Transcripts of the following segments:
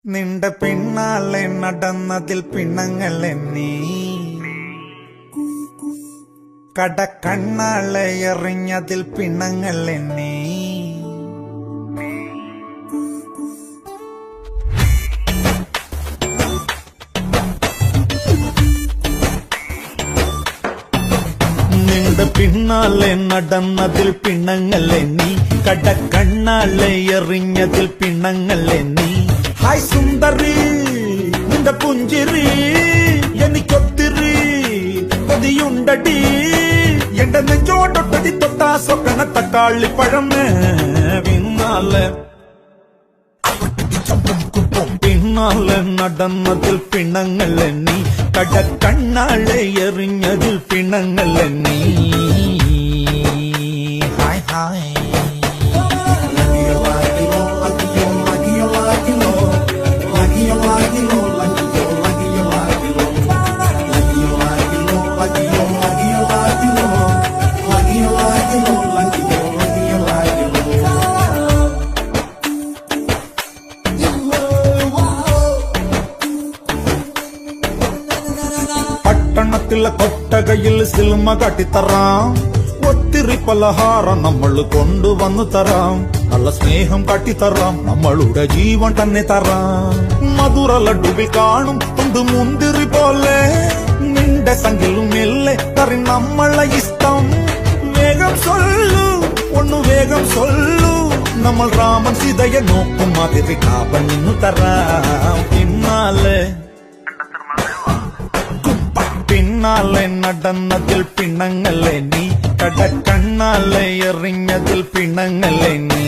നിന്റെ പിന്നാലെ നടന്നതിൽ പിണങ്ങൾ എണ്ണി കടക്കണ്ണാളെ എറിഞ്ഞതിൽ പിണങ്ങൾ എണ്ണി നിന്റെ പിന്നാലെ നടന്നതിൽ പിണങ്ങൾ എണ്ണി കടക്കണ്ണാളെ എറിഞ്ഞതിൽ പിണങ്ങൾ എണ്ണി ഹായ് സുന്ദരി നിന്റെ പുഞ്ചിരി എനിക്കൊത്തിരി കൊതിയുണ്ടടി എന്റെ നെഞ്ചോടൊട്ടതി തൊട്ടാ സ്വപ്ന തക്കാളിപ്പഴം പിന്നാലെ നടന്നതിൽ പിണങ്ങൾ എണ്ണി കടക്കണ്ണാളെ എറിഞ്ഞതിൽ പിണങ്ങൾ എണ്ണി ഹായ് ഹായ് പട്ടണത്തിലെ കൊട്ടകയിൽ സിനിമ കാട്ടിത്തറാം ഒത്തിരി പലഹാരം നമ്മൾ കൊണ്ടുവന്നു തരാം നല്ല സ്നേഹം കാട്ടിത്തറാം നമ്മളുടെ ജീവൻ തന്നെ തരാം മധുര ലഡുവിൽ കാണും തുണ്ട് മുന്തിരി പോലെ നിന്റെ സംഖ്യലും മെല്ലെ തറി നമ്മളെ ഇഷ്ടം വേഗം സൊല്ലു ഒന്നു വേഗം സൊല്ലു നമ്മൾ രാമൻ സീതയെ നോക്കും മാതിരി കാപ്പൻ നിന്നു തരാം പിന്നാലെ നടന്നതിൽ പിണങ്ങളെ നീ കടക്കണ്ണാലെ എറിഞ്ഞതിൽ പിണങ്ങളെ നീ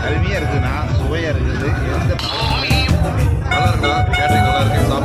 அருமையா இருக்குண்ணா, சுவையா இருக்குது. நல்லா இருக்கா? கேட்டரிங் நல்லா இருக்கு.